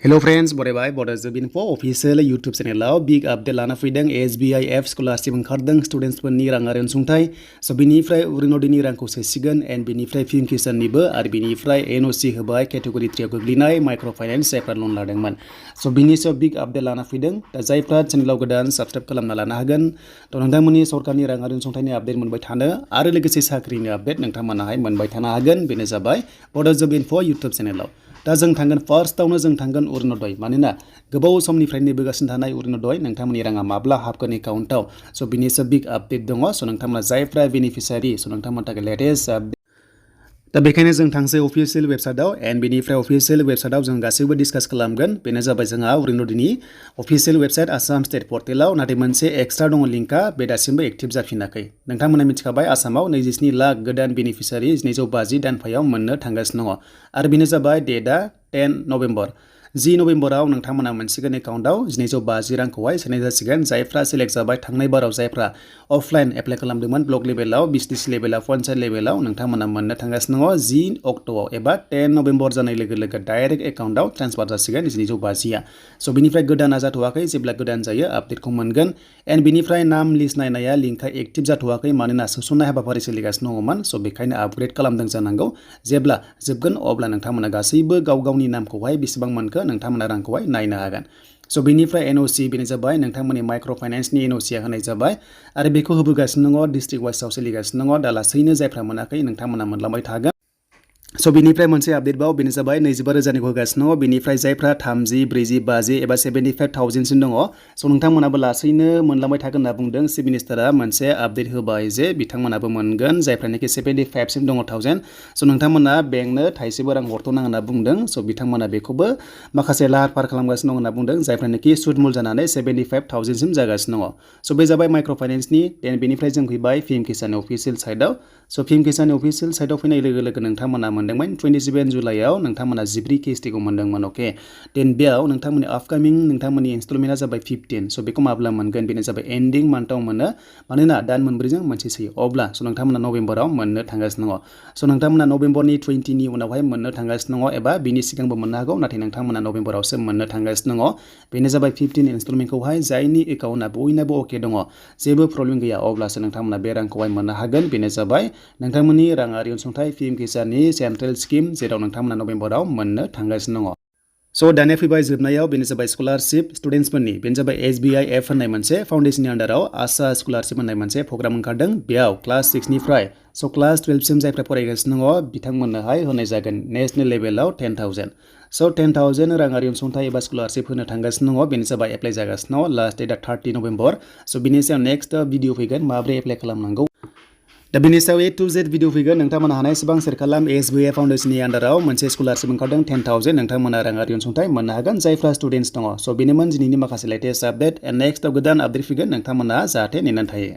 Hello friends, बरायबाय Bodo Info official YouTube channel big update लाना फैदों SBIF scholarship ओंखारदों students फोरनि राङारि अनसुंथाइ so बिनिफ्राय Orunodoi रांखौ सोसिगोन and बिनिफ्राय Prgm Kisanनिबो आरो बिनिफ्राय NOC होबाय category 3 आव गोग्लैनाय microfinance जायफ्रा लोन लादोंमोन so बिनि सायाव big update लाना फैदों दा जायफ्रा चेनेलाव गोदान subscribe खालामना लानो हागोन थ' नोंथांमोननि सरकारनि राङारि अनसुंथाइनि आपडेट मोनबाय थानो आरो लोगोसे साख्रिनि आपडेट नोंथांमोनाहाय मोनबाय थानो हागोन बेनो जाबाय Bodo Info YouTube चेनेलाव दा जों थांगोन फार्स्टआवनो जों थांगोन Orunodoi मानोना गोबाव समनिफ्रायनो नेबोगासिनो थानाय Orunodoi नोंथांमोननि राङा माब्ला हाबगोन एकाउन्टाव स' बिनि सायाव बिग आपडेट दङ स' नोंथांमोना जायफ्रा बेनिफिसियारि स' नोंथांमोननि थाखाय लेटेस्ट दा बेखायनो जों थांसै अफिसियेल वेबसाइटआव एन्ड बेनिफ्राय अफिसियेल वेबसाइटआव जों गासैबो डिसकास खालामगोन बेनो जाबाय जोंहा Orunodoi official website Assam state पर्टेलाव नाथाय मोनसे एक्सट्रा दङ लिंकआ बे दासिमबो एक्टिभ जाफिनाखै नोंथांमोना मिथिखाबाय आसामाव 27 लाख गोदान बेनिफिसियारि 250 दानफायाव मोननो थांगासिनो दङ आरो बेनो जाबाय डेटआ 10 नभेम्बर 10 नभेम्बराव नोंथांमोना मोनसिगोन एकाउन्टाव 250 रांखौहाय सोनाय जासिगोन जायफ्रा सिलेक्ट जाबाय थांनाय बाराव जायफ्रा अफलाइन एप्लाइ खालामदोंमोन ब्लक लेभेलाव बिजनेस लेभेलाव पन्चायत लेभेलाव नोंथांमोना मोननो थांगासिनो दङ 10 अक्ट'आव एबा 10 नभेम्बर जानाय लोगो लोगो डाइरेक्ट एकाउन्टाव ट्रान्सफार जासिगोन 250आ स' बिनिफ्राय गोदाना जाथ'वाखै जेब्ला गोदान जायो आपडेटखौ मोनगोन एन्ड बिनिफ्राय नाम लिस्ट नायनाया लिंकआ एक्टिभ जाथ'वाखै मानोना सोसननाय हाबाफारि सोलिगासिनो दङमोन स' बेखायनो आपग्रेड खालामदों जानांगौ जेब्ला जोबगोन अब्ला नोंथांमोना गासैबो गाव गावनि नामखौहाय बेसेबां मोनखो नोंथांमोना रांखौहाय नायनो हागोन स' बेनिफ्राय NOC बेनो जाबाय नोंथांमोननि माइक्र'फाइनान्सनि NOCआ होनाय जाबाय आरो बेखौ होबोगासिनो दङ डिस्ट्रिक्ट वाइसआव सोलिगासिनो दङ दा लासैनो जायफ्रा मोनाखै नोंथांमोना मोनलांबाय थागोन स' बिनिफ्राय मोनसे आपडेट बाव बेनो जाबाय 25,000 होगासिनो दङ बिनिफ्राय जायफ्रा 30, 40, 50 एबा 75,000 सिम दङ स' नोंथांमोनाबो लासैनो मोनलांबाय थागोन होनना बुंदों चिफ मिनिस्टारा मोनसे आपडेट होबाय जे बिथांमोनाबो मोनगोन जायफ्रानोखि 75 सिम दङ 1000 स' नोंथांमोना बेंकनो थाइसेबो रां हरथ'नाङा होनना बुंदों स' बिथांमोना बेखौबो माखासे लाहार फाहार खालामगासिनो दं होनना बुंदों जायफ्रानोखि सुद मुल जानानै 75,000 सिम जागासिनो दङ स' बे जाबाय माइक्र'फाइनान्सनि देन बेनिफ्राय जों फैबाय Prgm Kisan अफिसियेल साइटआव स' Prgm Kisan अफिसियेल साइटआव फैनाय लोगो लोगो नोंथांमोना मोनदोंमोन 27 जुलाइआव नोंथांमोना 14 KSTखौ मोनदोंमोन अके देन बेयाव नोंथांमोननि आपकामिं नोंथांमोननि इनस्टलमेन्टआ जाबाय 15 स' बेखौ माब्ला मोनगोन बेनो जाबाय एन्डिं मान्थआव मोनो मानोना दान मोनब्रैजों मोनसे सोयो अब्ला स' नोंथांमोना नभेम्बराव मोननो थांगासिनो दङ स' नोंथांमोना नभेम्बरनि 20नि उनावहाय मोननो थांगासिनो दङ एबा बिनि सिगांबो मोननो हागौ नाथाय नोंथांमोना नभेम्बरावसो मोननो थांगासिनो दङ बेनो जाबाय 15 इनस्टलमेन्टखौहाय जायनि एकाउन्टआ बयनाबो अके दङ जेबो प्रब्लेम गैया अब्लासो नोंथांमोना बे रांखौहाय मोननो हागोन बेनो जाबाय नोंथांमोननि राङारि अनसुंथाइ Prgm Kisanनि सेन्ट्रेल स्किम जेराव नोंथांमोना नभेम्बराव मोननो थांगासिनो दङ स' दानिया फैबाय जोबनायाव बेनो जाबाय स्कलारशिप स्टुडेन्ट्सफोरनि बेनो जाबाय SBIF होननाय मोनसे फाउन्डेसननि आन्डाराव आशा स्कलारशिप होननाय मोनसे प्रग्राम ओंखारदों बेयाव क्लास 6निफ्राय स' क्लास 12 सिम जायफ्रा फरायगासिनो दङ बिथांमोननोहाय होनाय जागोन नेसनेल लेभेलाव 10,000 स' 10,000 राङारि अनसुंथाइ एबा स्कलारशिप होनो थांगासिनो दङ बेनो जाबाय एप्लाइ जागासिनो दङ लास्ट डेटआ 30 नभेम्बर स' बिनि सायाव नेक्स्ट भिडिअ फैगोन माबोरै एप्लाइ खालामनांगौ दा बेनि सायाव A to Z भिडिअ फैगोन नोंथांमोना हानायसेबां सेयार खालाम SBIF फाउन्डेसननि आन्डाराव मोनसे स्कलारशिप ओंखारदों 10,000 नोंथांमोना राङारि अनसुंथाइ मोननो हागोन जायफ्रा स्टुडेन्ट्स दङ स' बेनोमोन दिनैनि माखासे लेटेस्ट आपडेट एन्ड नेक्स्टआव गोदान आपडेट फैगोन नोंथांमोना जाहाथे नेनानै थायो